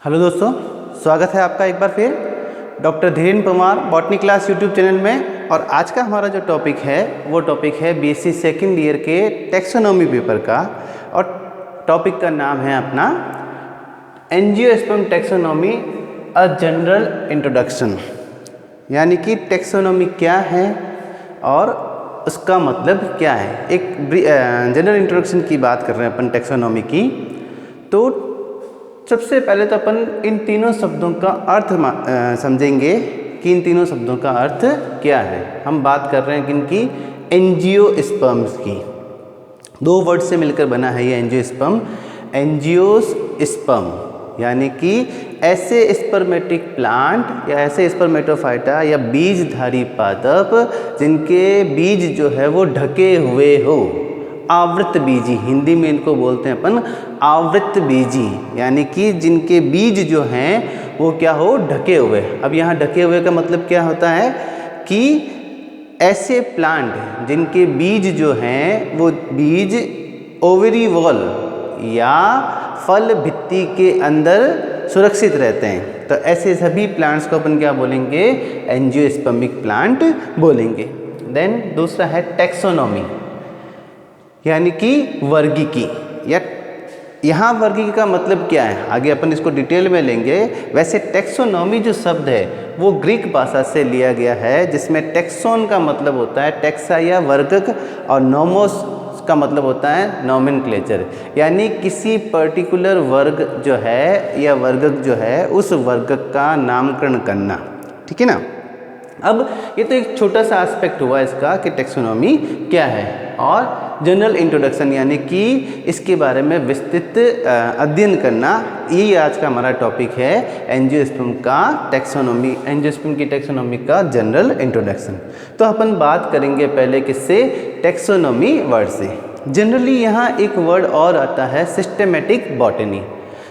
Hello दोस्तों, स्वागत है आपका एक बार फिर doctor Dhirendra Parmar botany class YouTube channel में। और आज का हमारा जो टॉपिक है वो टॉपिक है बीएससी सेकंड ईयर के टैक्सोनॉमी पेपर का। और टॉपिक का नाम है अपना angiosperm taxonomy a general introduction, यानी कि टैक्सोनॉमी क्या है और उसका मतलब क्या है। एक जनरल इंट्रोडक्शन की बात कर रहे हैं अपन टैक्सोनॉमी की। तो सबसे पहले तो अपन इन तीनों शब्दों का अर्थ समझेंगे कि इन तीनों शब्दों का अर्थ क्या है। हम बात कर रहे हैं किनकी? एंजियोस्पर्म्स की। दो वर्ड से मिलकर बना है ये एंजियोस्पर्म। एंजियोस्पर्म यानी कि ऐसे स्पर्मेटिक प्लांट या ऐसे स्पर्मेटोफाइटा या बीजधारी पादप जिनके बीज जो है वो ढके हुए हो। आवृत बीजी, हिंदी में इनको बोलते हैं अपन आवृत बीजी, यानी कि जिनके बीज जो हैं वो क्या हो? ढके हुए। अब यहाँ ढके हुए का मतलब क्या होता है कि ऐसे प्लांट जिनके बीज जो हैं वो बीज ओवरी वॉल या फल भित्ति के अंदर सुरक्षित रहते हैं। तो ऐसे सभी प्लांट्स को अपन क्या बोलेंगे? एंजियोस्पर्मिक प्लांट बोलेंगे। देन दूसरा है टैक्सोनॉमी, यानी कि वर्गीकी। या यहाँ वर्गीकी का मतलब क्या है आगे अपन इसको डिटेल में लेंगे। वैसे टैक्सोनॉमी जो शब्द है वो ग्रीक भाषा से लिया गया है, जिसमें टैक्सोन का मतलब होता है टैक्सा या वर्गक, और नोमोस का मतलब होता है नोमेनक्लेचर, यानी किसी पर्टिकुलर वर्ग जो है या वर्गक जो है उस वर्गक का नामकरण करना। ठीक है ना। अब ये तो एक छोटा सा एस्पेक्ट हुआ इसका कि टैक्सोनॉमी क्या है, और जनरल इंट्रोडक्शन यानी कि इसके बारे में विस्तृत अध्ययन करना, ये आज का हमारा टॉपिक है एंजियोस्पर्म का टैक्सोनॉमी, एंजियोस्पर्म की टैक्सोनॉमी का जनरल इंट्रोडक्शन। तो अपन बात करेंगे पहले किससे? टैक्सोनॉमी वर्ड से। जनरली यहाँ एक वर्ड और आता है सिस्टेमेटिक बॉटनी।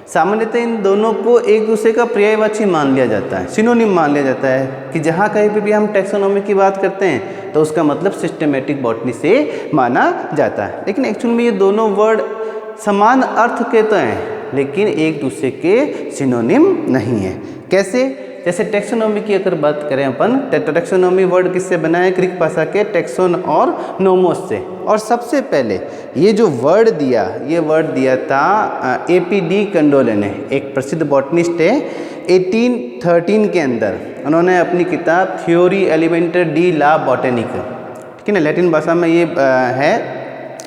सामान्यतः इन दोनों को एक दूसरे का पर्यायवाची मान लिया जाता है, सिनोनिम मान लिया जाता है कि जहाँ कहीं पे भी हम टैक्सोनॉमी की बात करते हैं तो उसका मतलब सिस्टेमेटिक बॉटनी से माना जाता है। लेकिन एक्चुअल में ये दोनों वर्ड समान अर्थ के तो हैं, लेकिन एक दूसरे के सिनोनिम नहीं है। कैसे? जैसे टैक्सोनॉमी की अगर बात करें अपन, टैक्सोनॉमी वर्ड किससे बना है? ग्रीक भाषा के टैक्सोन और नोमोस से। और सबसे पहले ये जो वर्ड दिया, ये वर्ड दिया था एपीडी कंडोले ने, एक प्रसिद्ध बॉटनिस्ट है। 1813 के अंदर उन्होंने अपनी किताब थ्योरी एलिमेंटर डी ला बॉटेनिक, ठीक है ना, लैटिन भाषा में ये है।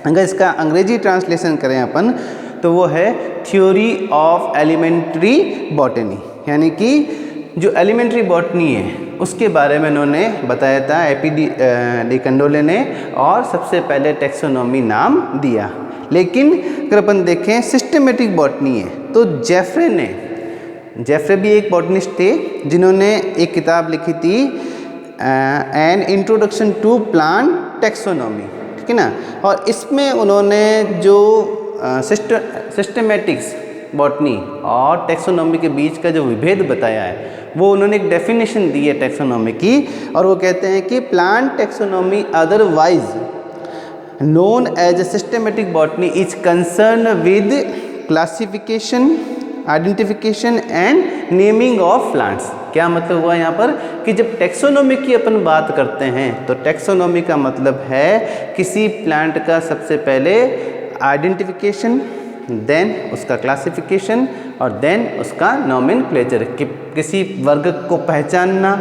अगर इसका अंग्रेजी ट्रांसलेशन करें अपन तो वो है थ्योरी ऑफ एलिमेंट्री बॉटनी, यानी कि जो एलिमेंट्री बॉटनी है उसके बारे में उन्होंने बताया था एपीडी डी कंडोले ने, और सबसे पहले टैक्सोनॉमी नाम दिया। लेकिन अगर अपन देखें सिस्टेमेटिक बॉटनी है तो जेफ्रे भी एक बॉटनिस्ट थे जिन्होंने एक किताब लिखी थी an introduction to plant taxonomy, ठीक है ना। और इसमें उन्होंने जो सिस्टेमेटिक्स बॉटनी और टैक्सोनॉमी के बीच का जो विभेद बताया है वो उन्होंने एक डेफिनेशन दी है टैक्सोनॉमी की, और वो कहते हैं कि plant taxonomy otherwise known as a systematic botany is concern with classification, identification and naming of plants. क्या मतलब हुआ यहाँ पर कि जब टैक्सोनॉमी की अपन बात करते हैं तो टैक्सोनॉमी का मतलब है किसी प्लांट का सबसे पहले आइडेंटिफिकेशन, देन उसका क्लासिफिकेशन, और देन उसका नोमेनक्लेचर, कि किसी वर्ग को पहचानना,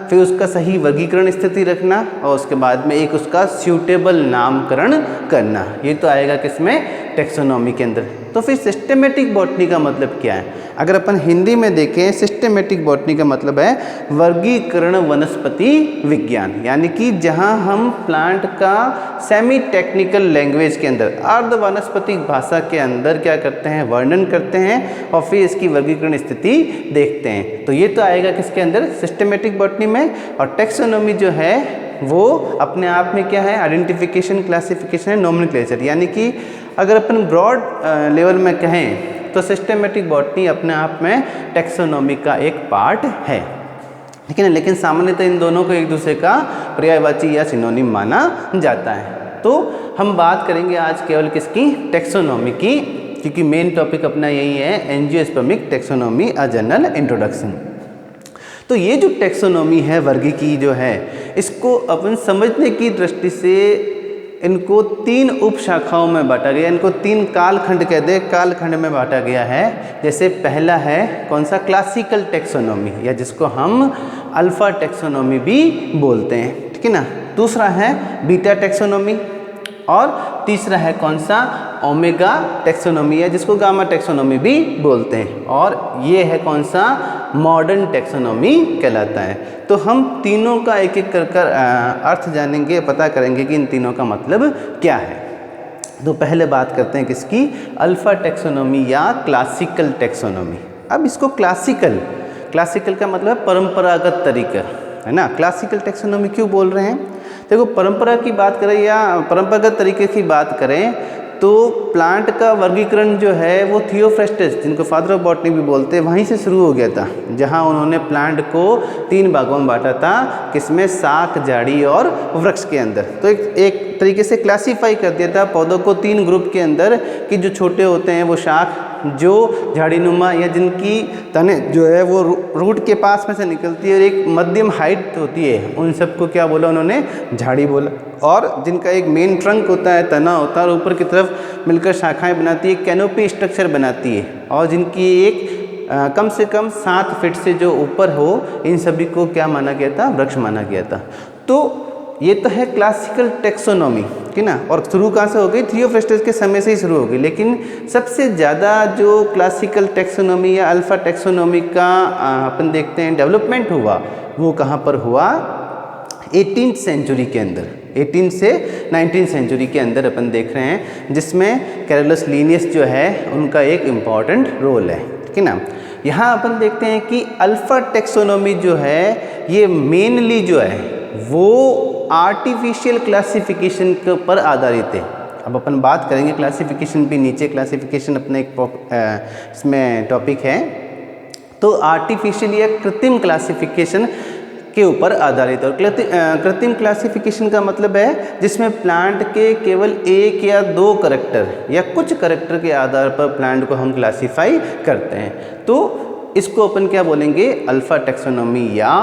फिर उसका सही वर्गीकरण स्थिति रखना, और उसके बाद में एक उसका सूटेबल नामकरण करना। ये तो आएगा किसमें? टैक्सोनॉमी के अंदर। तो फिर सिस्टेमेटिक बॉटनी का मतलब क्या है? अगर अपन हिंदी में देखें, सिस्टेमेटिक बॉटनी का मतलब है वर्गीकरण वनस्पति विज्ञान, यानी कि जहां हम प्लांट का सेमी टेक्निकल लैंग्वेज के अंदर, अर्ध वनस्पतिक भाषा के अंदर क्या करते हैं? वर्णन करते हैं और फिर इसकी वर्गीकरण स्थिति देखते हैं। तो ये तो आएगा किसके अंदर? सिस्टेमेटिक बॉटनी में। और टैक्सोनॉमी जो है वो अपने आप में क्या है? आइडेंटिफिकेशन, क्लासिफिकेशन एंड नोमेनक्लेचर, यानी कि अगर अपन ब्रॉड लेवल में कहें तो सिस्टेमेटिक बॉटनी अपने आप में टैक्सोनॉमी का एक पार्ट है, ठीक है ना। लेकिन सामान्यतः इन दोनों को एक दूसरे का पर्यायवाची या सिनोनिम माना जाता है। तो हम बात करेंगे आज केवल किसकी? टैक्सोनॉमी की। क्योंकि मेन टॉपिक अपना यही है angiospermic taxonomy a general introduction. तो ये जो टैक्सोनॉमी है वर्गीकी जो है, इसको अपन समझने की दृष्टि से इनको 3 उपशाखाओं में बांटा गया, इनको 3 कालखंड कह दे, कालखंड में बांटा गया है। जैसे पहला है कौन सा, क्लासिकल टैक्सोनॉमी, या जिसको हम अल्फा टैक्सोनॉमी भी बोलते हैं, ठीक है ना। दूसरा है बीटा टैक्सोनॉमी, और तीसरा है कौन सा, ओमेगा टैक्सोनॉमी है, जिसको गामा टैक्सोनॉमी भी बोलते हैं। और ये है कौन सा, मॉडर्न टैक्सोनॉमी कहलाता है। तो हम तीनों का एक एक कर अर्थ जानेंगे, पता करेंगे कि इन तीनों का मतलब क्या है। तो पहले बात करते हैं किसकी, अल्फा टैक्सोनॉमी या क्लासिकल टैक्सोनॉमी। अब इसको क्लासिकल का मतलब परंपरागत तरीका है ना। क्लासिकल टैक्सोनॉमी क्यों बोल रहे हैं, देखो परंपरा की बात करें या परंपरागत तरीके की बात करें तो प्लांट का वर्गीकरण जो है वो थियोफ्रेस्टस, जिनको फादर ऑफ बॉटनी भी बोलते हैं, वहीं से शुरू हो गया था, जहां उन्होंने प्लांट को 3 भागों में बांटा था, किसमें, शाख, झाड़ी और वृक्ष के अंदर। तो एक तरीके से क्लासीफाई कर दिया था पौधों को 3 ग्रुप के अंदर, कि जो छोटे होते हैं वो शाख, जो झाड़ीनुमा या जिनकी तने जो है वो रूट के पास में से निकलती है और एक मध्यम हाइट होती है, उन सबको क्या बोला उन्होंने, झाड़ी बोला। और जिनका एक मेन ट्रंक होता है, तना होता है और ऊपर की तरफ मिलकर शाखाएं बनाती है, कैनोपी स्ट्रक्चर बनाती है, और जिनकी एक कम से कम 7 फीट से जो ऊपर हो, इन सभी को क्या माना गया था, वृक्ष माना गया था। तो ये तो है क्लासिकल टैक्सोनॉमी, ठीक है ना। और शुरू कहाँ से हो गई, थियोफ्रेस्टस के समय से ही शुरू हो गई। लेकिन सबसे ज़्यादा जो क्लासिकल टैक्सोनॉमी या अल्फा टैक्सोनॉमी का अपन देखते हैं डेवलपमेंट हुआ, वो कहाँ पर हुआ, 18th सेंचुरी के अंदर, 18 से 19th सेंचुरी के अंदर अपन देख रहे हैं, जिसमें कैरोलस लीनियस जो है उनका एक इम्पॉर्टेंट रोल है, ठीक है ना। यहाँ अपन देखते हैं कि अल्फा टैक्सोनॉमी जो है ये मेनली जो है वो आर्टिफिशियल क्लासिफिकेशन के ऊपर आधारित है। अब अपन बात करेंगे क्लासिफिकेशन भी, नीचे क्लासिफिकेशन अपने एक इसमें टॉपिक है। तो आर्टिफिशियल या कृत्रिम क्लासिफिकेशन के ऊपर आधारित है। और कृत्रिम क्लासिफिकेशन का मतलब है जिसमें प्लांट के केवल 1 या 2 करैक्टर या कुछ करैक्टर के आधार पर प्लांट को हम क्लासीफाई करते हैं। तो इसको अपन क्या बोलेंगे, अल्फा टैक्सोनॉमी या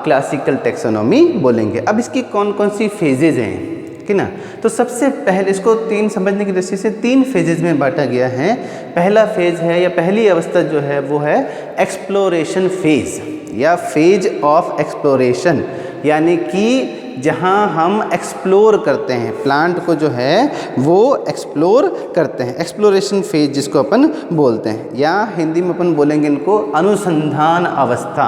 क्लासिकल टैक्सोनॉमी बोलेंगे। अब इसकी कौन कौन सी फेजेज हैं, ठीक है ना। तो सबसे पहले इसको 3 समझने की दृष्टि से 3 फेजेज में बांटा गया है। पहला फेज है या पहली अवस्था जो है वो है एक्सप्लोरेशन फेज या फेज ऑफ एक्सप्लोरेशन, यानी कि जहां हम एक्सप्लोर करते हैं, प्लांट को जो है वो एक्सप्लोर करते हैं, एक्सप्लोरेशन फेज जिसको अपन बोलते हैं, या हिंदी में अपन बोलेंगे इनको अनुसंधान अवस्था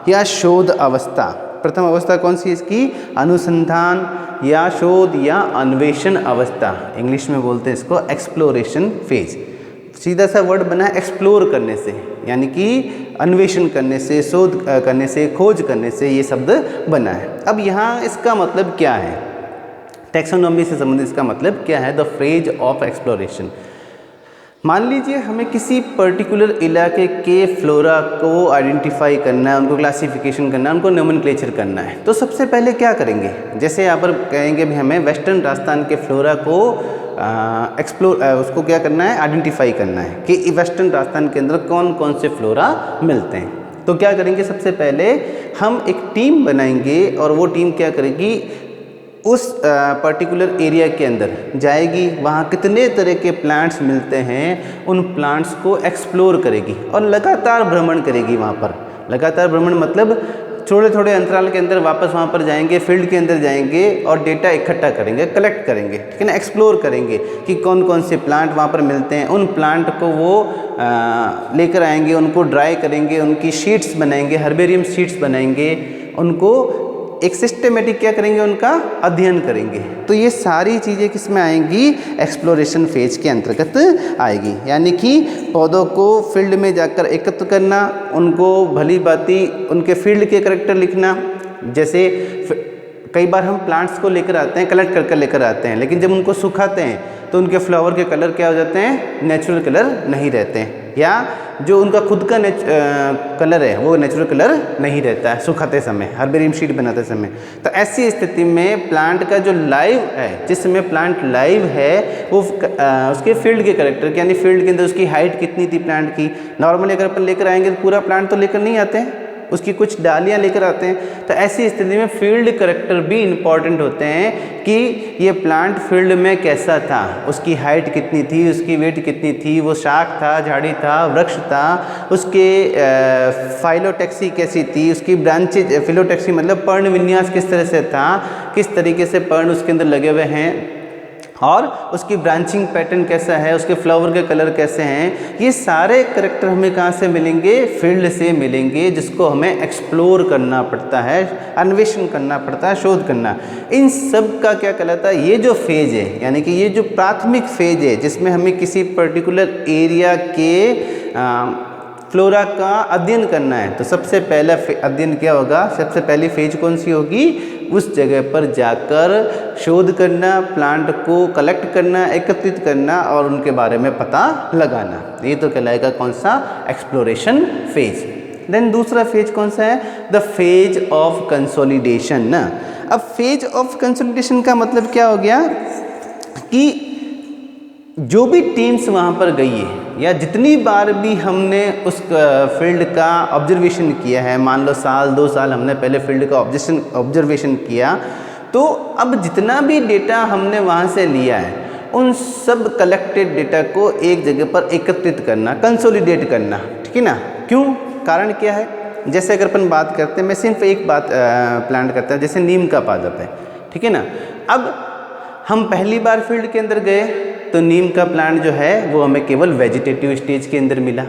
या शोध अवस्था। प्रथम अवस्था कौन सी इसकी, अनुसंधान या शोध या अन्वेषण अवस्था, इंग्लिश में बोलते हैं इसको एक्सप्लोरेशन फेज। सीधा सा वर्ड बना है एक्सप्लोर करने से, यानी कि अन्वेषण करने से, शोध करने से, खोज करने से ये शब्द बना है। अब यहाँ इसका मतलब क्या है, टैक्सोनॉमी से संबंधित इसका मतलब क्या है, द फेज ऑफ एक्सप्लोरेशन। मान लीजिए हमें किसी पर्टिकुलर इलाके के फ्लोरा को आइडेंटिफाई करना है, उनको क्लासिफिकेशन करना है, उनको नोमेनक्लेचर करना है। तो सबसे पहले क्या करेंगे, जैसे यहाँ पर कहेंगे भी हमें वेस्टर्न राजस्थान के फ्लोरा को उसको क्या करना है, आइडेंटिफाई करना है कि वेस्टर्न राजस्थान के अंदर कौन कौन से फ्लोरा मिलते हैं। तो क्या करेंगे, सबसे पहले हम एक टीम बनाएंगे और वो टीम क्या करेगी, उस पर्टिकुलर एरिया के अंदर जाएगी, वहाँ कितने तरह के प्लांट्स मिलते हैं उन प्लांट्स को एक्सप्लोर करेगी और लगातार भ्रमण करेगी वहाँ पर। लगातार भ्रमण मतलब थोड़े थोड़े अंतराल के अंदर वापस वहाँ पर जाएंगे, फील्ड के अंदर जाएंगे और डेटा इकट्ठा करेंगे, कलेक्ट करेंगे, ठीक है ना, एक्सप्लोर करेंगे कि कौन कौन से प्लांट वहाँ पर मिलते हैं। उन प्लांट को वो लेकर आएंगे, उनको ड्राई करेंगे, उनकी शीट्स बनाएंगे, हर्बेरियम शीट्स बनाएंगे, उनको एक सिस्टमेटिक क्या करेंगे, उनका अध्ययन करेंगे। तो ये सारी चीज़ें किस में आएंगी, एक्सप्लोरेशन फेज के अंतर्गत आएगी। यानी कि पौधों को फील्ड में जाकर एकत्र करना, उनको भली भांति उनके फील्ड के करैक्टर लिखना। जैसे कई बार हम प्लांट्स को लेकर आते हैं, कलेक्ट कर लेकर आते हैं, लेकिन जब उनको सुखाते हैं तो उनके फ्लावर के कलर क्या हो जाते हैं, नेचुरल कलर नहीं रहते हैं। या जो उनका खुद का कलर है वो नेचुरल कलर नहीं रहता है सुखाते समय, हर्बेरियम शीट बनाते समय। तो ऐसी स्थिति में प्लांट का जो लाइव है, जिस समय प्लांट लाइव है वो उसके फील्ड के करेक्टर यानी फील्ड के अंदर उसकी हाइट कितनी थी प्लांट की। नॉर्मली अगर अपन लेकर आएंगे तो पूरा प्लांट तो लेकर नहीं आते हैं, उसकी कुछ डालियाँ लेकर आते हैं। तो ऐसी स्थिति में फील्ड करेक्टर भी इम्पॉर्टेंट होते हैं कि ये प्लांट फील्ड में कैसा था, उसकी हाइट कितनी थी, उसकी वेट कितनी थी, वो शाख था, झाड़ी था, वृक्ष था, उसके फाइलोटैक्सी कैसी थी, उसकी ब्रांचेज, फिलोटैक्सी मतलब पर्ण विन्यास किस तरह से था, किस तरीके से पर्ण उसके अंदर लगे हुए हैं, और उसकी ब्रांचिंग पैटर्न कैसा है, उसके फ्लावर के कलर कैसे हैं। ये सारे करैक्टर हमें कहाँ से मिलेंगे? फील्ड से मिलेंगे, जिसको हमें एक्सप्लोर करना पड़ता है, अन्वेषण करना पड़ता है, शोध करना। इन सब का क्या कहलाता है? ये जो फेज है, यानी कि ये जो प्राथमिक फेज है जिसमें हमें किसी पर्टिकुलर एरिया के फ्लोरा का अध्ययन करना है, तो सबसे पहला अध्ययन क्या होगा? सबसे पहली फेज कौन सी होगी? उस जगह पर जाकर शोध करना, प्लांट को कलेक्ट करना, एकत्रित करना और उनके बारे में पता लगाना। ये तो कहलाएगा कौन सा? Exploration phase. देन दूसरा फेज कौन सा है? The phase of consolidation. अब फेज ऑफ कंसोलिडेशन का मतलब क्या हो गया कि जो भी टीम्स वहाँ पर गई है या जितनी बार भी हमने उस फील्ड का ऑब्जर्वेशन किया है, मान लो साल 2 साल हमने पहले फील्ड का ऑब्जर्वेशन किया, तो अब जितना भी डेटा हमने वहाँ से लिया है उन सब कलेक्टेड डेटा को एक जगह पर एकत्रित करना, कंसोलिडेट करना, ठीक है ना। क्यों? कारण क्या है? जैसे अगर अपन बात करते हैं, मैं सिर्फ एक बात प्लान करता हूँ, जैसे नीम का पादप है, ठीक है ना। अब हम पहली बार फील्ड के अंदर गए तो नीम का प्लांट जो है वो हमें केवल वेजिटेटिव स्टेज के अंदर मिला,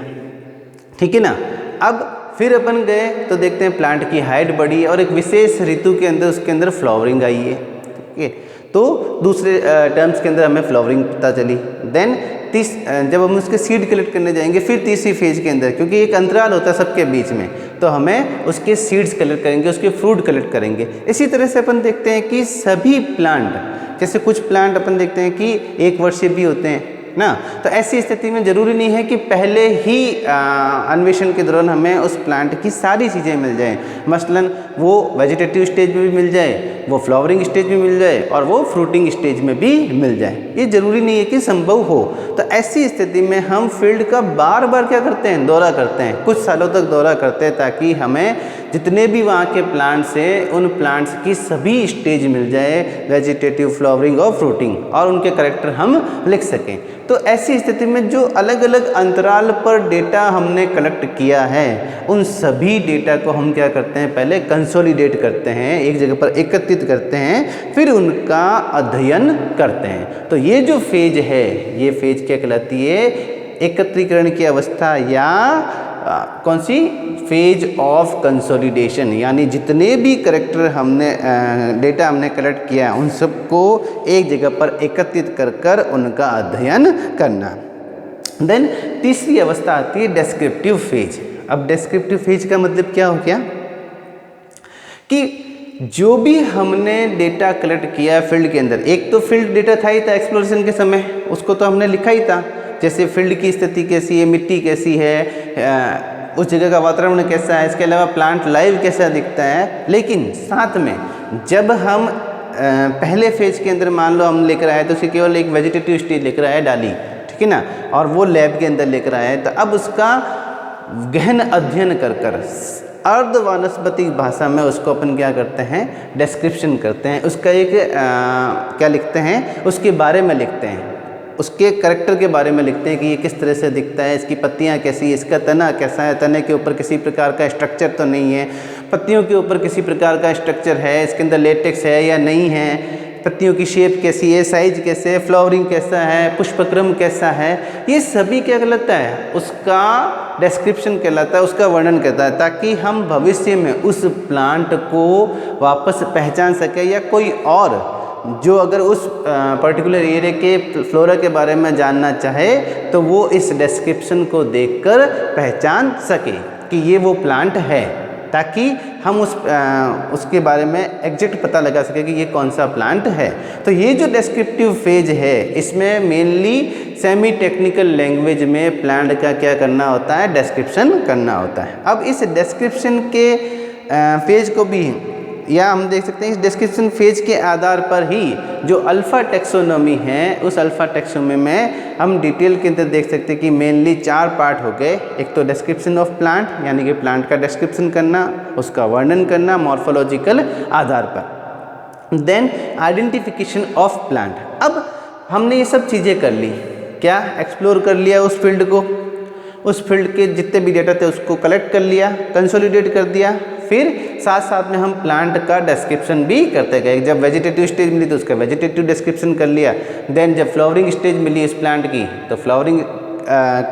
ठीक है ना। अब फिर अपन गए तो देखते हैं प्लांट की हाइट बढ़ी और एक विशेष ऋतु के अंदर उसके अंदर फ्लावरिंग आई है, ठीक है। तो दूसरे टर्म्स के अंदर हमें फ्लावरिंग पता चली। देन जब हम उसके सीड कलेक्ट करने जाएंगे फिर तीसरी फेज के अंदर, क्योंकि एक अंतराल होता है सबके बीच में, तो हमें उसके सीड्स कलेक्ट करेंगे, उसके फ्रूट कलेक्ट करेंगे। इसी तरह से अपन देखते हैं कि सभी प्लांट, जैसे कुछ प्लांट अपन देखते हैं कि 1 वर्षीय भी होते हैं ना, तो ऐसी स्थिति में ज़रूरी नहीं है कि पहले ही अन्वेषण के दौरान हमें उस प्लांट की सारी चीज़ें मिल जाएं। मसलन वो वेजिटेटिव स्टेज में भी मिल जाए, वो फ्लावरिंग स्टेज में मिल जाए और वो फ्रूटिंग स्टेज में भी मिल जाए, ये ज़रूरी नहीं है कि संभव हो। तो ऐसी स्थिति में हम फील्ड का बार बार क्या करते हैं? दौरा करते हैं, कुछ सालों तक दौरा करते हैं, ताकि हमें जितने भी वहाँ के प्लांट्स हैं उन प्लांट्स की सभी स्टेज मिल जाए, वेजिटेटिव, फ्लावरिंग और फ्रूटिंग, और उनके करैक्टर हम लिख सकें। तो ऐसी स्थिति में जो अलग अलग अंतराल पर डेटा हमने कलेक्ट किया है उन सभी डेटा को हम क्या करते हैं? पहले कंसोलिडेट करते हैं, एक जगह पर एकत्रित करते हैं, फिर उनका अध्ययन करते हैं। तो ये जो फेज है, ये फेज क्या कहलाती है? एकत्रीकरण की अवस्था, या कौन सी? Phase of consolidation. यानी जितने भी करैक्टर हमने डेटा हमने कलेक्ट किया उन सबको एक जगह पर एकत्रित कर उनका अध्ययन करना। देन तीसरी अवस्था आती है डेस्क्रिप्टिव फेज। अब डेस्क्रिप्टिव फेज का मतलब क्या हो गया कि जो भी हमने डेटा कलेक्ट किया फील्ड के अंदर, एक तो फील्ड डेटा था ही था एक्सप्लोरेशन के समय, उसको तो हमने लिखा ही था, जैसे फील्ड की स्थिति कैसी है, मिट्टी कैसी है, उस जगह का वातावरण कैसा है, इसके अलावा प्लांट लाइव कैसा दिखता है। लेकिन साथ में जब हम पहले फेज के अंदर मान लो हम लेकर आए तो उसकी केवल एक वेजिटेटिव स्टेज लेकर आए, डाली, ठीक है ना, और वो लैब के अंदर लेकर आए, तो अब उसका गहन अध्ययन कर अर्ध वानस्पतिक भाषा में उसको अपन क्या करते हैं? डिस्क्रिप्शन करते हैं, उसका एक क्या लिखते हैं? उसके बारे में लिखते हैं, उसके करैक्टर के बारे में लिखते हैं कि ये किस तरह से दिखता है, इसकी पत्तियां कैसी है, इसका तना कैसा है, तने के ऊपर किसी प्रकार का स्ट्रक्चर तो नहीं है, पत्तियों के ऊपर किसी प्रकार का स्ट्रक्चर है, इसके अंदर लेटेक्स है या नहीं है, पत्तियों की शेप कैसी है, साइज कैसे है, फ्लावरिंग कैसा है, पुष्पक्रम कैसा है, ये सभी क्या कहलाता है? उसका डिस्क्रिप्शन कहलाता है, उसका वर्णन करता है, ताकि हम भविष्य में उस प्लांट को वापस पहचान सके, या कोई और जो अगर उस पर्टिकुलर एरिया के फ्लोरा के बारे में जानना चाहे तो वो इस डिस्क्रिप्शन को देखकर पहचान सके कि ये वो प्लांट है। ताकि हम उसके बारे में एग्जैक्ट पता लगा सके कि ये कौन सा प्लांट है। तो ये जो डिस्क्रिप्टिव फेज है इसमें मेनली सेमी टेक्निकल लैंग्वेज में प्लांट का क्या करना होता है, डिस्क्रिप्शन करना होता है। अब इस डिस्क्रिप्शन के फेज को भी, या हम देख सकते हैं इस डिस्क्रिप्शन फेज के आधार पर ही जो अल्फ़ा टेक्सोनॉमी है, उस अल्फ़ा टेक्सोनॉमी में हम डिटेल के अंदर देख सकते हैं कि मेनली 4 पार्ट हो गए। एक तो डिस्क्रिप्शन ऑफ प्लांट, यानी कि प्लांट का डिस्क्रिप्शन करना, उसका वर्णन करना मॉर्फोलॉजिकल आधार पर। Then identification of plant. अब हमने ये सब चीज़ें कर ली, क्या एक्सप्लोर कर लिया उस फील्ड को, उस फील्ड के जितने भी डेटा थे उसको कलेक्ट कर लिया, कंसोलिडेट कर दिया, फिर साथ साथ में हम प्लांट का डिस्क्रिप्शन भी करते गए। जब वेजिटेटिव स्टेज मिली तो उसका वेजिटेटिव डिस्क्रिप्शन कर लिया, देन जब फ्लावरिंग स्टेज मिली इस प्लांट की तो फ्लावरिंग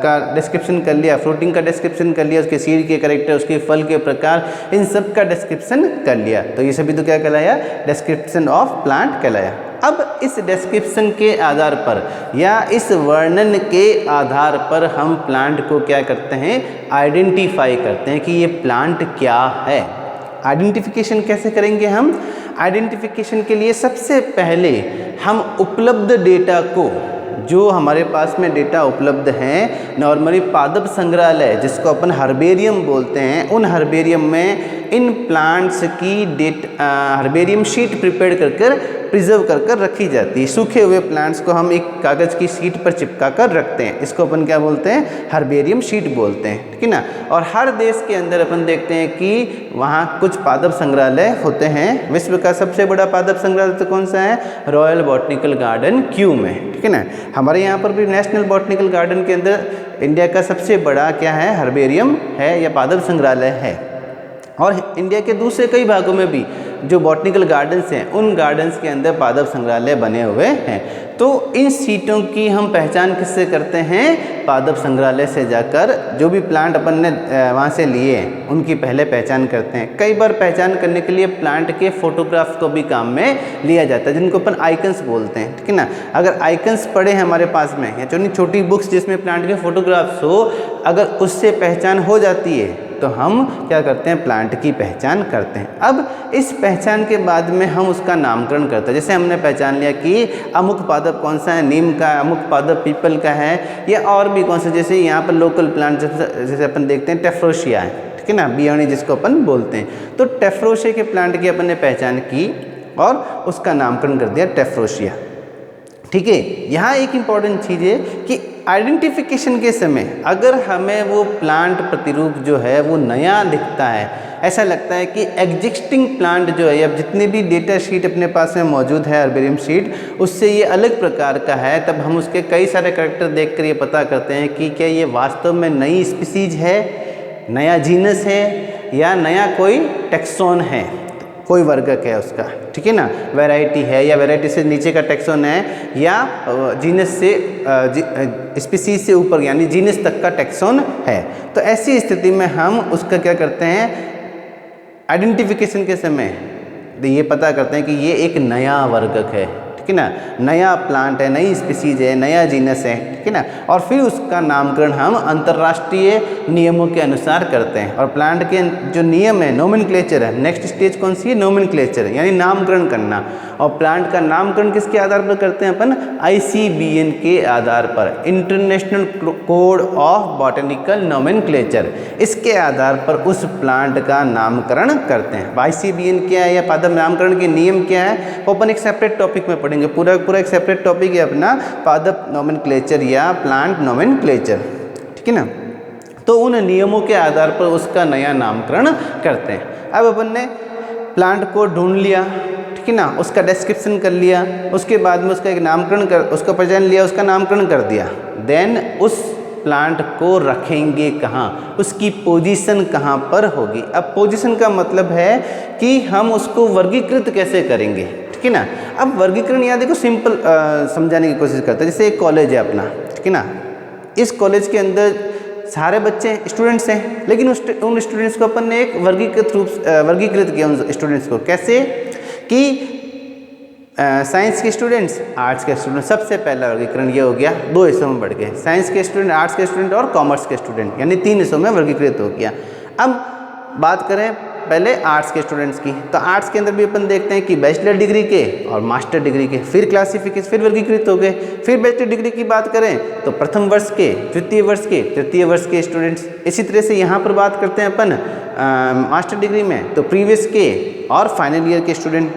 का डिस्क्रिप्शन कर लिया, फ्रूटिंग का डिस्क्रिप्शन कर लिया, उसके सीड के कैरेक्टर, उसके फल के प्रकार, इन सब का डिस्क्रिप्शन कर लिया। तो ये सभी तो क्या कहलाया, डिस्क्रिप्शन ऑफ प्लांट कहलाया। अब इस डिस्क्रिप्शन के आधार पर या इस वर्णन के आधार पर हम प्लांट को क्या करते हैं, आइडेंटिफाई करते हैं कि ये प्लांट क्या है। आइडेंटिफिकेशन कैसे करेंगे हम? आइडेंटिफिकेशन के लिए सबसे पहले हम उपलब्ध डेटा को, जो हमारे पास में डेटा उपलब्ध हैं, नॉर्मली पादप संग्रहालय जिसको अपन हर्बेरियम बोलते हैं, उन हर्बेरियम में इन प्लांट्स की हर्बेरियम शीट प्रिपेयर कर प्रिजर्व कर रखी जाती है। सूखे हुए प्लांट्स को हम एक कागज़ की शीट पर चिपका कर रखते हैं, इसको अपन क्या बोलते हैं, हर्बेरियम शीट बोलते हैं, ठीक है ना। और हर देश के अंदर अपन देखते हैं कि वहाँ कुछ पादप संग्रहालय होते हैं। विश्व का सबसे बड़ा पादप संग्रहालय तो कौन सा है, रॉयल बॉटनिकल गार्डन क्यू में, ठीक है ना। हमारे यहाँ पर भी नेशनल बॉटनिकल गार्डन के अंदर इंडिया का सबसे बड़ा क्या है, हर्बेरियम है या पादप संग्रहालय है। और इंडिया के दूसरे कई भागों में भी जो बॉटनिकल गार्डन्स हैं, उन गार्डन्स के अंदर पादप संग्रहालय बने हुए हैं। तो इन सीटों की हम पहचान किससे करते हैं, पादप संग्रहालय से जाकर जो भी प्लांट अपन ने वहाँ से लिए हैं उनकी पहले पहचान करते हैं। कई बार पहचान करने के लिए प्लांट के फोटोग्राफ्स को भी काम में लिया जाता है, जिनको अपन आइकन्स बोलते हैं, ठीक है ना। अगर आइकन्स पड़े हैं हमारे पास में या छोटी छोटी बुक्स जिसमें प्लांट के फोटोग्राफ्स हो, अगर उससे पहचान हो जाती है तो हम क्या करते हैं, प्लांट की पहचान करते हैं। अब इस पहचान के बाद में हम उसका नामकरण करते हैं। जैसे हमने पहचान लिया कि अमुक पादप कौन सा है, नीम का, अमुक पादप पीपल का है, या और भी कौन सा, जैसे यहाँ पर लोकल प्लांट जैसे अपन देखते हैं टेफ्रोशिया है, ठीक है ना, बियाणी जिसको अपन बोलते हैं। तो टेफ्रोशिया के प्लांट की अपन ने पहचान की और उसका नामकरण कर दिया टेफ्रोशिया, ठीक है। यहाँ एक इम्पॉर्टेंट चीज़ है कि आइडेंटिफिकेशन के समय अगर हमें वो प्लांट प्रतिरूप जो है वो नया दिखता है, ऐसा लगता है कि एग्जिस्टिंग प्लांट जो है, या जितने भी डेटा शीट अपने पास में मौजूद है हर्बेरियम शीट, उससे ये अलग प्रकार का है, तब हम उसके कई सारे करैक्टर देखकर ये पता करते हैं कि क्या ये वास्तव में नई स्पीसीज है, नया जीनस है, या नया कोई टेक्सोन है, कोई वर्गक है उसका, ठीक है ना, वैरायटी है या वैरायटी से नीचे का टेक्सोन है, या जीनस से स्पीसीज से ऊपर यानी जीनस तक का टेक्सोन है। तो ऐसी स्थिति में हम उसका क्या करते हैं, आइडेंटिफिकेशन के समय ये पता करते हैं कि ये एक नया वर्गक है, ठीक है ना, नया प्लांट है, नई स्पीसीज है, नया जीनस है, ठीक है ना। और फिर उसका नामकरण हम अंतर्राष्ट्रीय नियमों के अनुसार करते हैं। और प्लांट के जो नियम है, नोमेनक्लेचर है, नेक्स्ट स्टेज कौन सी है, नोमेनक्लेचर यानी नामकरण करना। और प्लांट का नामकरण किसके आधार पर करते हैं अपन, ICBN के आधार पर, international code of botanical nomenclature, इसके आधार पर उस प्लांट का नामकरण करते हैं। ICBN क्या है या पादप नामकरण के नियम क्या है, वो अपन एक सेपरेट टॉपिक में पढ़ेंगे। पूरा एक सेपरेट टॉपिक है अपना पादप नोमेनक्लेचर या प्लांट नोमेनक्लेचर, ठीक है ना। तो उन नियमों के आधार पर उसका नया नामकरण करते हैं। अब अपन ने प्लांट को ढूंढ लिया, ठीक है ना, उसका डिस्क्रिप्शन कर लिया, उसके बाद में उसका एक नामकरण कर, उसका पहचान लिया, उसका नामकरण कर दिया। देन उस प्लांट को रखेंगे कहाँ, उसकी पोजीशन कहाँ पर होगी। अब पोजीशन का मतलब है कि हम उसको वर्गीकृत कैसे करेंगे, ठीक है ना। अब वर्गीकरण यहाँ देखो सिंपल समझाने की कोशिश करते हैं। जैसे एक कॉलेज है अपना, ठीक है ना, इस कॉलेज के अंदर सारे बच्चे स्टूडेंट्स हैं, लेकिन उन स्टूडेंट्स को अपन ने एक वर्गीकृत किया। उन स्टूडेंट्स को कैसे कि साइंस के स्टूडेंट्स, आर्ट्स के स्टूडेंट। सबसे पहला वर्गीकरण ये हो गया, 2 हिस्सों में बढ़ गए, साइंस के स्टूडेंट, आर्ट्स के स्टूडेंट और कॉमर्स के स्टूडेंट, यानी 3 हिस्सों में वर्गीकृत हो गया। अब बात करें पहले आर्ट्स के स्टूडेंट्स की। तो आर्ट्स के अंदर भी अपन देखते हैं कि बैचलर डिग्री के और मास्टर डिग्री के फिर क्लासिफिकेशन, फिर वर्गीकृत हो गए। फिर बैचलर डिग्री की बात करें तो प्रथम वर्ष के, द्वितीय वर्ष के, तृतीय वर्ष के स्टूडेंट्स। इसी तरह से यहाँ पर बात करते हैं अपन मास्टर डिग्री में तो प्रीवियस के और फाइनल ईयर के स्टूडेंट।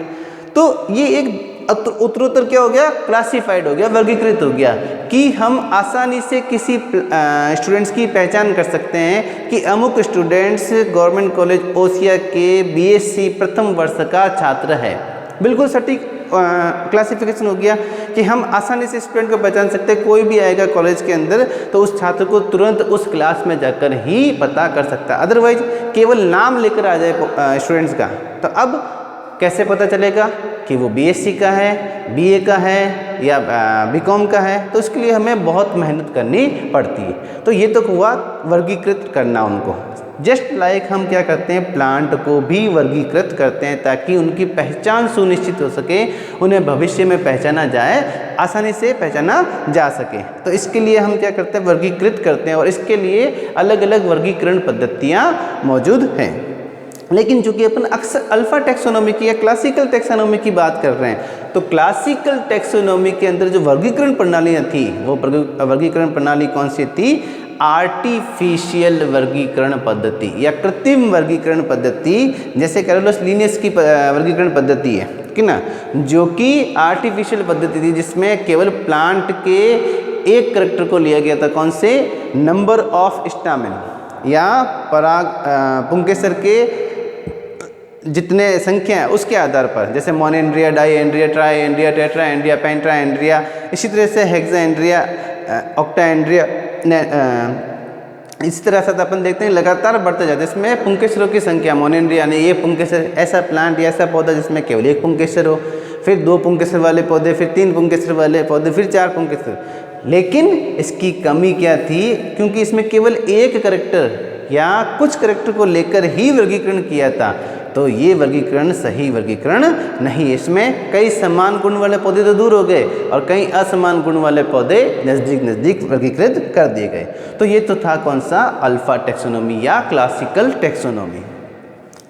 तो ये एक उत्तरोत्तर क्या हो गया, क्लासिफाइड हो गया, वर्गीकृत हो गया कि हम आसानी से किसी स्टूडेंट्स की पहचान कर सकते हैं कि अमुक स्टूडेंट्स गवर्नमेंट कॉलेज ओसिया के बीएससी प्रथम वर्ष का छात्र है। बिल्कुल सटीक क्लासिफिकेशन हो गया कि हम आसानी से स्टूडेंट को पहचान सकते हैं। कोई भी आएगा कॉलेज के अंदर तो उस छात्र को तुरंत उस क्लास में जाकर ही पता कर सकता है, अदरवाइज केवल नाम लेकर आ जाए स्टूडेंट्स का तो अब कैसे पता चलेगा कि वो बीएससी का है, बीए का है या बीकॉम का है। तो उसके लिए हमें बहुत मेहनत करनी पड़ती है। तो ये तो हुआ वर्गीकृत करना उनको। जस्ट लाइक हम क्या करते हैं, प्लांट को भी वर्गीकृत करते हैं ताकि उनकी पहचान सुनिश्चित हो सके, उन्हें भविष्य में पहचाना जाए, आसानी से पहचाना जा सके। तो इसके लिए हम क्या करते हैं, वर्गीकृत करते हैं और इसके लिए अलग अलग वर्गीकरण पद्धतियाँ मौजूद हैं। लेकिन चूंकि अपन अक्सर अल्फा टैक्सोनॉमी की या क्लासिकल टैक्सोनॉमी की बात कर रहे हैं तो क्लासिकल टैक्सोनॉमी के अंदर जो वर्गीकरण प्रणालियाँ थी वो वर्गीकरण प्रणाली कौन सी थी, आर्टिफिशियल वर्गीकरण पद्धति या कृत्रिम वर्गीकरण पद्धति, जैसे कैरोलस लिनियस की वर्गीकरण पद्धति है कि ना, जो कि आर्टिफिशियल पद्धति थी जिसमें केवल प्लांट के एक कैरेक्टर को लिया गया था। कौन से, नंबर ऑफ स्टामेन या पराग पुंकेसर के जितने संख्या है उसके आधार पर, जैसे मोनोएंड्रिया, डाईएंड्रिया, ट्राईएंड्रिया, टेट्राएंड्रिया, पेंट्राएंड्रिया, इसी तरह से हेक्साएंड्रिया, ऑक्टाएंड्रिया, इस तरह से अपन देखते हैं लगातार बढ़ते जाते हैं। इसमें पुंकेसरों की संख्या, मोनोएंड्रिया यानी ये पुंकेसर, ऐसा प्लांट या ऐसा पौधा जिसमें केवल एक पुंकेसर हो, फिर 2 पुंकेसर वाले पौधे, फिर 3 पुंकेसर वाले पौधे, फिर 4 पुंकेसर। लेकिन इसकी कमी क्या थी, क्योंकि इसमें केवल एक कैरेक्टर या कुछ कैरेक्टर को लेकर ही वर्गीकरण किया था तो ये वर्गीकरण सही वर्गीकरण नहीं। इसमें कई समान गुण वाले पौधे तो दूर हो गए और कई असमान गुण वाले पौधे नज़दीक नज़दीक वर्गीकृत कर दिए गए। तो ये तो था कौन सा, अल्फा टैक्सोनॉमी या classical taxonomy.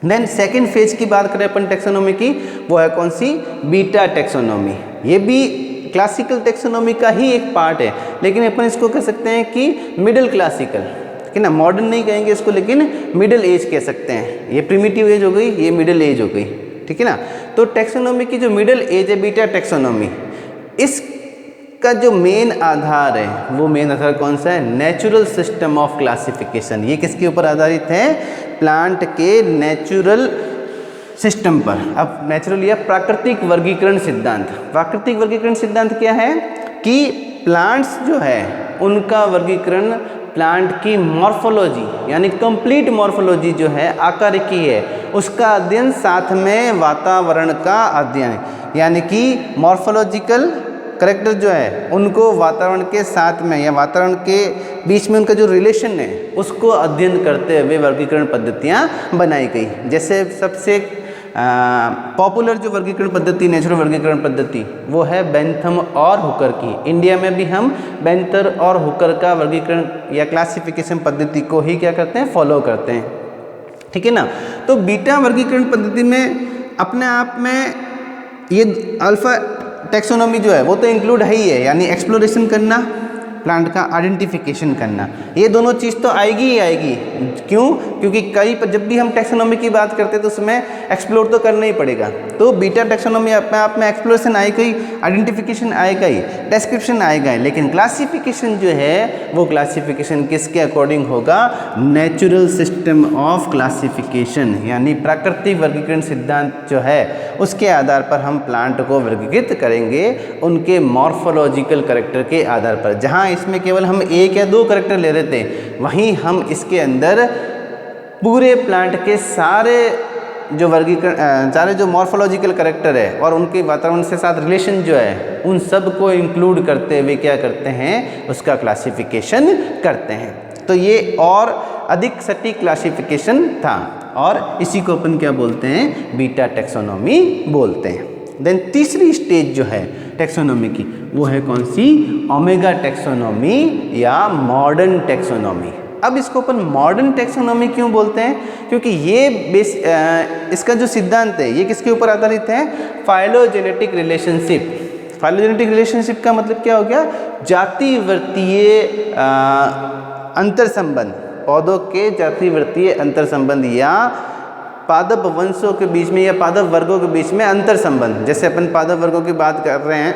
Then second phase की बात करें अपन टैक्सोनॉमी की, वो है कौन सी, बीटा टैक्सोनॉमी। ये भी क्लासिकल टैक्सोनॉमी का ही एक पार्ट है, लेकिन अपन इसको कह सकते हैं कि मिडिल क्लासिकल, कि ना, मॉडर्न नहीं कहेंगे इसको लेकिन मिडिल एज कह सकते हैं। ये प्रिमिटिव एज हो गई, ये मिडिल एज हो गई, ठीक है ना। तो टैक्सोनॉमी की जो मिडिल एज है बीटा टैक्सोनॉमी, इसका जो मेन आधार है वो मेन आधार कौन सा है, नेचुरल सिस्टम ऑफ क्लासिफिकेशन। ये किसके ऊपर आधारित है, प्लांट के नेचुरल सिस्टम पर। अब नेचुरल या प्राकृतिक वर्गीकरण सिद्धांत। प्राकृतिक वर्गीकरण सिद्धांत क्या है कि प्लांट्स जो है उनका वर्गीकरण प्लांट की मॉर्फोलॉजी यानी कंप्लीट मॉर्फोलॉजी जो है आकारिकी है उसका अध्ययन, साथ में वातावरण का अध्ययन, यानी कि मॉर्फोलॉजिकल कैरेक्टर जो है उनको वातावरण के साथ में या वातावरण के बीच में उनका जो रिलेशन है उसको अध्ययन करते हुए वर्गीकरण पद्धतियाँ बनाई गई। जैसे सबसे पॉपुलर जो वर्गीकरण पद्धति, नेचुरल वर्गीकरण पद्धति, वो है बेंथम और हुकर की। इंडिया में भी हम बेंथर और हुकर का वर्गीकरण या क्लासिफिकेशन पद्धति को ही क्या करते हैं, फॉलो करते हैं, ठीक है ना। तो बीटा वर्गीकरण पद्धति में अपने आप में ये अल्फा टैक्सोनॉमी जो है वो तो इंक्लूड है ही है, यानी एक्सप्लोरेशन करना, प्लांट का आइडेंटिफिकेशन करना, ये दोनों चीज़ तो आएगी ही आएगी। क्यों, क्योंकि कई पर जब भी हम टैक्सोनॉमी की बात करते हैं तो उसमें एक्सप्लोर तो करना ही पड़ेगा। तो बीटा टैक्सोनॉमी अपने आप में एक्सप्लोरेशन आएगा ही, आइडेंटिफिकेशन आएगा ही, डिस्क्रिप्शन आएगा ही, लेकिन क्लासिफिकेशन जो है वो क्लासिफिकेशन किसके अकॉर्डिंग होगा, नेचुरल सिस्टम ऑफ क्लासिफिकेशन, यानी प्राकृतिक वर्गीकरण सिद्धांत जो है उसके आधार पर हम प्लांट को वर्गीकृत करेंगे उनके मॉर्फोलॉजिकल कैरेक्टर के आधार पर। जहाँ इसमें केवल हम 1 या 2 कैरेक्टर ले रहे थे, वहीं हम इसके अंदर पूरे प्लांट के सारे जो वर्गीकरण, सारे जो मॉर्फोलॉजिकल कैरेक्टर है और उनके वातावरण से साथ रिलेशन जो है उन सब को इंक्लूड करते हुए क्या करते हैं, उसका क्लासिफिकेशन करते हैं। तो ये और अधिक सटीक क्लासिफिकेशन था और इसी को अपन क्या बोलते हैं, बीटा टैक्सोनॉमी बोलते हैं। देन तीसरी स्टेज जो है टैक्सोनॉमी की वो है कौन सी, ओमेगा टैक्सोनॉमी या मॉडर्न टैक्सोनॉमी। अब इसको अपन मॉडर्न टैक्सोनॉमी क्यों बोलते हैं? क्योंकि ये इसका जो सिद्धांत है ये किसके ऊपर आधारित है? Phylogenetic relationship. फाइलोजेनेटिक रिलेशनशिप का मतलब क्या हो गया? जाति वर्तीय अंतर संबंध, पौधों के जाति वर्तीय अंतर संबंध या पादप वंशों के बीच में या पादप वर्गों के बीच में अंतर संबंध। जैसे अपन पादप वर्गों की बात कर रहे हैं,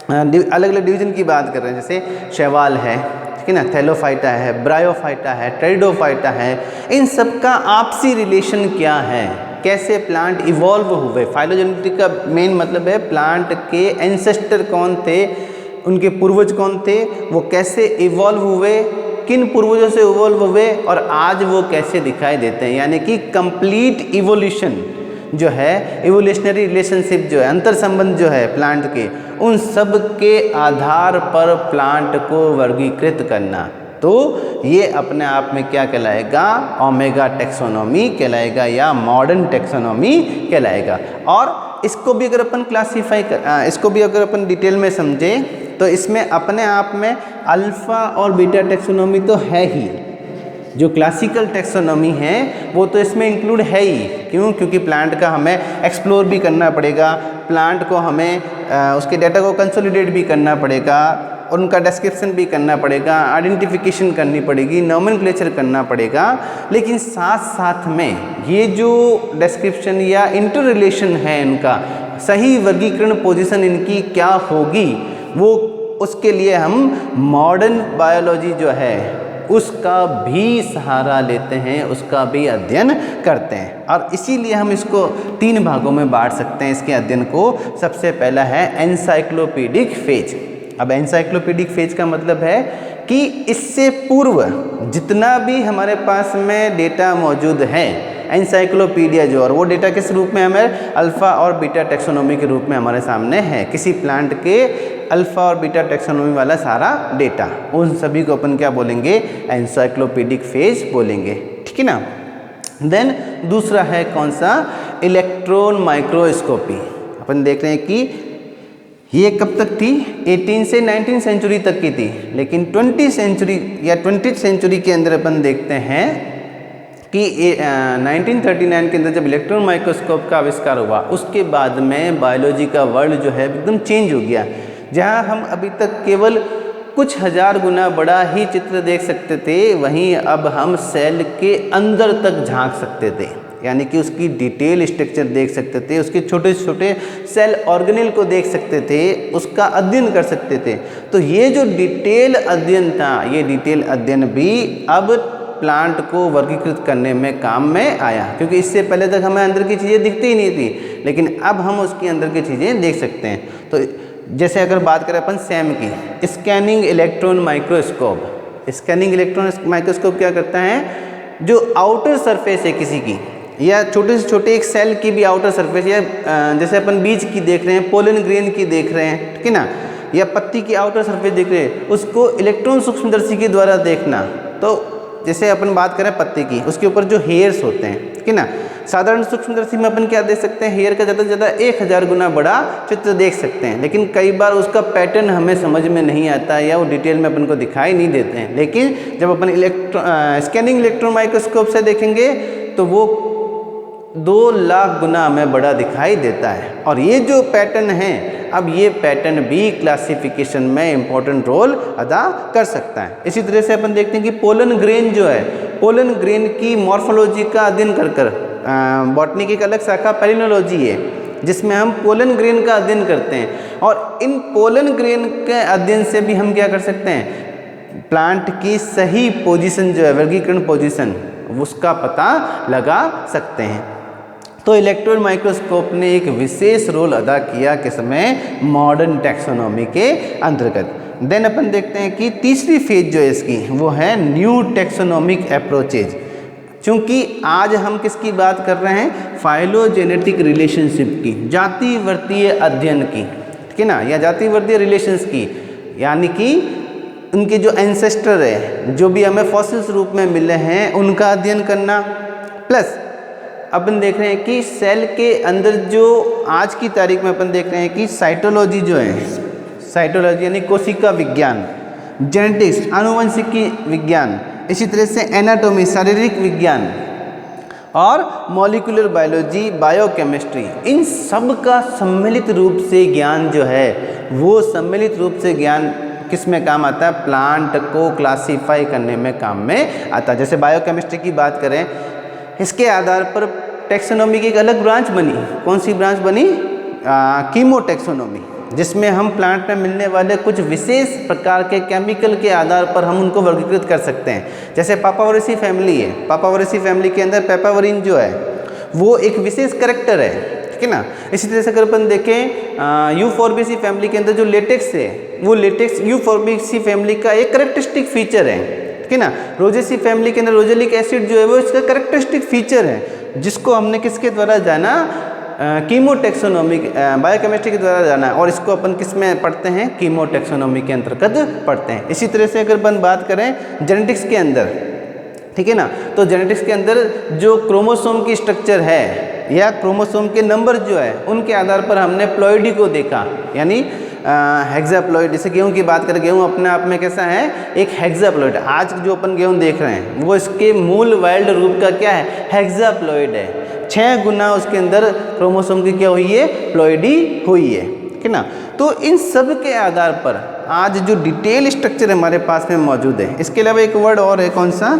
अलग अलग डिवीजन की बात कर रहे हैं, जैसे शैवाल है, ठीक है ना, थैलोफाइटा है, ब्रायोफाइटा है, टेरिडोफाइटा है, इन सब का आपसी रिलेशन क्या है, कैसे प्लांट इवॉल्व हुए। फाइलोजेनेटिक का मेन मतलब है प्लांट के एंसेस्टर कौन थे, उनके पूर्वज कौन थे, वो कैसे इवॉल्व हुए, किन पूर्वजों से इवॉल्व हुए और आज वो कैसे दिखाई देते हैं। यानी कि कंप्लीट इवोल्यूशन जो है, इवोल्यूशनरी रिलेशनशिप जो है, अंतर संबंध जो है प्लांट के, उन सब के आधार पर प्लांट को वर्गीकृत करना, तो ये अपने आप में क्या कहलाएगा? ओमेगा टैक्सोनॉमी कहलाएगा या मॉडर्न टैक्सोनॉमी कहलाएगा। और इसको भी अगर अपन इसको भी अगर अपन डिटेल में समझें तो इसमें अपने आप में अल्फ़ा और बीटा टैक्सोनॉमी तो है ही, जो क्लासिकल टैक्सोनॉमी है वो तो इसमें इंक्लूड है ही। क्यों? क्योंकि प्लांट का हमें एक्सप्लोर भी करना पड़ेगा, प्लांट को हमें उसके डाटा को कंसोलिडेट भी करना पड़ेगा, उनका डिस्क्रिप्शन भी करना पड़ेगा, आइडेंटिफिकेशन करनी पड़ेगी, नॉमेनक्लेचर करना पड़ेगा। लेकिन साथ साथ में ये जो डिस्क्रिप्शन या इंटर रिलेशन है, इनका सही वर्गीकरण पोजीशन इनकी क्या होगी, वो उसके लिए हम मॉडर्न बायोलॉजी जो है उसका भी सहारा लेते हैं, उसका भी अध्ययन करते हैं। और इसीलिए हम इसको 3 भागों में बांट सकते हैं इसके अध्ययन को। सबसे पहला है एनसाइक्लोपीडिक फेज। अब एनसाइक्लोपीडिक फेज का मतलब है कि इससे पूर्व जितना भी हमारे पास में डेटा मौजूद है, एनसाइक्लोपीडिया जो, और वो डेटा किस रूप में हमें अल्फ़ा और बीटा टैक्सोनॉमी के रूप में हमारे सामने है, किसी प्लांट के अल्फ़ा और बीटा टैक्सोनॉमी वाला सारा डेटा, उन सभी को अपन क्या बोलेंगे? एनसाइक्लोपीडिक फेज बोलेंगे, ठीक है ना। देन दूसरा है कौन सा? Electron microscopy. अपन देख रहे हैं कि ये कब तक थी? 18 से 19 सेंचुरी तक की थी। लेकिन 20 सेंचुरी या 20th सेंचुरी के अंदर अपन देखते हैं कि 1939 के अंदर जब इलेक्ट्रॉन माइक्रोस्कोप का आविष्कार हुआ, उसके बाद में बायोलॉजी का वर्ल्ड जो है एकदम चेंज हो गया। जहां हम अभी तक केवल कुछ हजार गुना बड़ा ही चित्र देख सकते थे, वहीं अब हम सेल के अंदर तक झांक सकते थे, यानी कि उसकी डिटेल स्ट्रक्चर देख सकते थे, उसके छोटे छोटे सेल ऑर्गेनेल को देख सकते थे, उसका अध्ययन कर सकते थे। तो ये जो डिटेल अध्ययन था, ये डिटेल अध्ययन भी अब प्लांट को वर्गीकृत करने में काम में आया, क्योंकि इससे पहले तक हमें अंदर की चीज़ें दिखती ही नहीं थी, लेकिन अब हम उसके अंदर की चीज़ें देख सकते हैं। तो जैसे अगर बात करें अपन सैम की, scanning electron microscope. Scanning electron microscope क्या करता है? जो आउटर सरफेस है किसी की, या छोटे से छोटे एक सेल की भी आउटर सरफेस, या जैसे अपन बीज की देख रहे हैं, पोलन ग्रेन की देख रहे हैं, ठीक है ना, या पत्ती की आउटर सरफेस देख रहे हैं, उसको इलेक्ट्रॉन सूक्ष्मदर्शी के द्वारा देखना। तो जैसे अपन बात करें पत्ती की, उसके ऊपर जो हेयर्स होते हैं, ठीक है ना, साधारण सूक्ष्मदर्शी में अपन क्या देख सकते हैं? हेयर का ज़्यादा से ज़्यादा 1000 गुना बड़ा चित्र देख सकते हैं, लेकिन कई बार उसका पैटर्न हमें समझ में नहीं आता या वो डिटेल में अपन को दिखाई नहीं देते हैं। लेकिन जब अपन स्कैनिंग इलेक्ट्रॉन माइक्रोस्कोप से देखेंगे तो वो 2 लाख गुना हमें बड़ा दिखाई देता है। और ये जो पैटर्न है, अब ये पैटर्न भी क्लासिफिकेशन में इम्पोर्टेंट रोल अदा कर सकता है। इसी तरह से अपन देखते हैं कि पोलन ग्रेन जो है, पोलन ग्रेन की मॉर्फोलॉजी का अध्ययन कर बॉटनी की एक अलग शाखा पैलिनोलॉजी है, जिसमें हम पोलन ग्रेन का अध्ययन करते हैं। और इन पोलन ग्रेन के अध्ययन से भी हम क्या कर सकते हैं? प्लांट की सही पोजीशन जो है, वर्गीकरण पोजीशन, उसका पता लगा सकते हैं। तो इलेक्ट्रॉन माइक्रोस्कोप ने एक विशेष रोल अदा किया किसमें? मॉडर्न टैक्सोनॉमी के अंतर्गत। देन अपन देखते हैं कि तीसरी फेज जो है इसकी, वो है न्यू टैक्सोनॉमिक अप्रोचेज। क्योंकि आज हम किसकी बात कर रहे हैं? फाइलोजेनेटिक रिलेशनशिप की, जाति वर्तीय अध्ययन की, ठीक है ना, या जाति वर्तीय रिलेशंस की, यानी कि उनके जो एंसेस्टर है, जो भी हमें फॉसिल्स रूप में मिले हैं, उनका अध्ययन करना। प्लस अपन देख रहे हैं कि सेल के अंदर जो आज की तारीख में अपन देख रहे हैं कि साइटोलॉजी जो है, साइटोलॉजी यानी कोशिका विज्ञान, जेनेटिक्स आनुवंशिकी विज्ञान, इसी तरह से एनाटॉमी शारीरिक विज्ञान और मॉलिक्यूलर बायोलॉजी बायोकेमिस्ट्री, इन सब का सम्मिलित रूप से ज्ञान जो है वो सम्मिलित रूप से ज्ञान किस में काम आता है, प्लांट को क्लासीफाई करने में काम में आता है। जैसे बायोकेमिस्ट्री की बात करें, इसके आधार पर टैक्सोनॉमी की एक अलग ब्रांच बनी। कौन सी ब्रांच बनी? कीमोटैक्सोनॉमी, जिसमें हम प्लांट में मिलने वाले कुछ विशेष प्रकार के केमिकल के आधार पर हम उनको वर्गीकृत कर सकते हैं। जैसे पापावरेसी फैमिली है, पापावरेसी फैमिली के अंदर पेपावरिन जो है वो एक विशेष करेक्टर है, ठीक है ना। इसी तरह से अगर अपन देखें यूफॉर्बिएसी फैमिली के अंदर जो लेटेक्स है वो लेटेक्स यूफॉर्बिएसी फैमिली का एक करेक्टरिस्टिक फीचर है, ठीक है ना। रोजेसी फैमिली के अंदर रोजेलिक एसिड जो है वो इसका करेक्टरिस्टिक फीचर है, जिसको हमने किसके द्वारा जाना, कीमोटैक्सोनॉमी बायोकेमिस्ट्री के द्वारा जाना है, और इसको अपन किस में पढ़ते हैं, कीमोटैक्सोनॉमी के अंतर्गत पढ़ते हैं। इसी तरह से अगर अपन बात करें जेनेटिक्स के अंदर, ठीक है ना, तो जेनेटिक्स के अंदर जो क्रोमोसोम की स्ट्रक्चर है या क्रोमोसोम के नंबर जो है उनके आधार पर हमने प्लॉइडी को देखा, यानी हेक्साप्लॉइड। जैसे गेहूं की बात करें, गेहूं अपने आप में कैसा है, एक हेक्साप्लॉइड। आज जो अपन गेहूं देख रहे हैं वो इसके मूल वाइल्ड रूप का क्या है, हेक्साप्लॉइड है। 6 गुना उसके अंदर क्रोमोसोम की क्या हुई है, प्लॉइडी हुई है, ठीक है ना। तो इन सब के आधार पर आज जो डिटेल स्ट्रक्चर हमारे पास में मौजूद है। इसके अलावा एक वर्ड और है, कौन सा,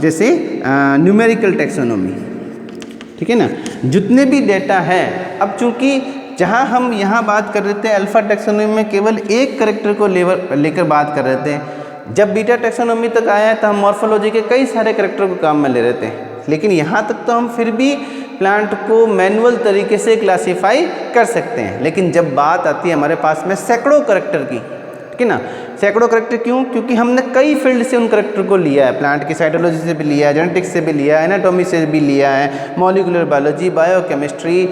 जैसे न्यूमेरिकल टैक्सोनॉमी, ठीक है ना। जितने भी डेटा है, अब चूंकि जहां हम यहाँ बात कर रहे थे अल्फा टैक्सोनॉमी में केवल एक करेक्टर को लेकर बात कर रहे थे, जब बीटा टैक्सोनॉमी तक आया है तो हम मॉर्फोलॉजी के कई सारे करेक्टर को काम में ले रहे थे। लेकिन यहाँ तक तो हम फिर भी प्लांट को मैनुअल तरीके से क्लासीफाई कर सकते हैं। लेकिन जब बात आती है हमारे पास में सैकड़ों करेक्टर की, ठीक है ना, सैकड़ों करेक्टर क्यों, क्योंकि हमने कई फील्ड से उन करेक्टर को लिया है। प्लांट की साइटोलॉजी से भी लिया है, जेनेटिक्स से भी लिया है, एनाटॉमी से भी लिया है, मॉलिक्यूलर बायोलॉजी, बायोकेमिस्ट्री,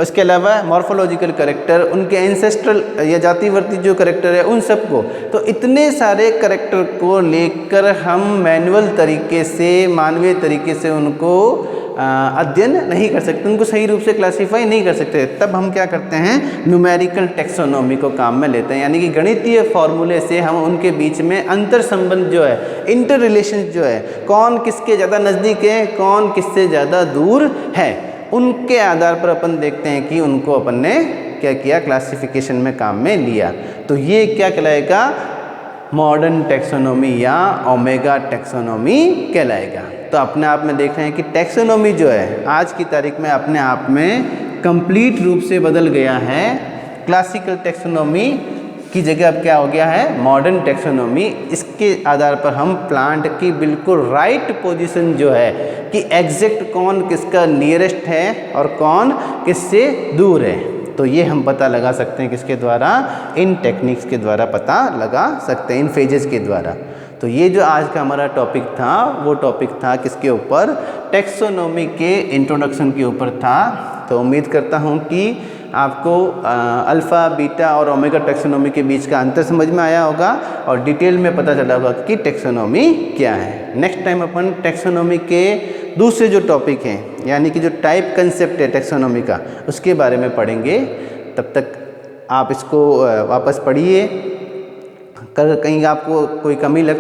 इसके अलावा मॉर्फोलॉजिकल करेक्टर, उनके एंसेस्ट्रल या जातिवर्ती जो करेक्टर है उन सब को। तो इतने सारे करेक्टर को लेकर हम मैनुअल तरीके से, मानवीय तरीके से उनको अध्ययन नहीं कर सकते, उनको सही रूप से क्लासीफाई नहीं कर सकते। तब हम क्या करते हैं, न्यूमेरिकल टैक्सोनॉमी को काम में लेते हैं, यानी कि गणितीय फॉर्मूले से हम उनके बीच में अंतर संबंध जो है, इंटर रिलेशन जो है, कौन किसके ज़्यादा नज़दीक है, कौन किससे ज़्यादा दूर है, उनके आधार पर अपन देखते हैं कि उनको अपन ने क्या किया, क्लासिफिकेशन में काम में लिया। तो ये क्या कहलाएगा, मॉडर्न टैक्सोनॉमी या ओमेगा टैक्सोनॉमी कहलाएगा। तो अपने आप में देख रहे हैं कि टैक्सोनॉमी जो है आज की तारीख में अपने आप में कंप्लीट रूप से बदल गया है। क्लासिकल टैक्सोनॉमी की जगह अब क्या हो गया है, मॉडर्न टैक्सोनॉमी। इसके आधार पर हम प्लांट की बिल्कुल राइट पोजीशन जो है कि एग्जैक्ट कौन किसका नियरेस्ट है और कौन किससे दूर है, तो ये हम पता लगा सकते हैं किसके द्वारा, इन टेक्निक्स के द्वारा पता लगा सकते हैं, इन फेजेस के द्वारा। तो ये जो आज का हमारा टॉपिक था वो टॉपिक था किसके ऊपर, टैक्सोनॉमी के इंट्रोडक्शन के ऊपर था। तो उम्मीद करता हूँ कि आपको अल्फ़ा, बीटा और ओमेगा टैक्सोनॉमी के बीच का अंतर समझ में आया होगा और डिटेल में पता चला होगा कि टैक्सोनॉमी क्या है। नेक्स्ट टाइम अपन टैक्सोनॉमी के दूसरे जो टॉपिक हैं, यानी कि जो टाइप कंसेप्ट है टैक्सोनॉमी का, उसके बारे में पढ़ेंगे। तब तक आप इसको वापस पढ़िए, कहीं आपको कोई कमी लग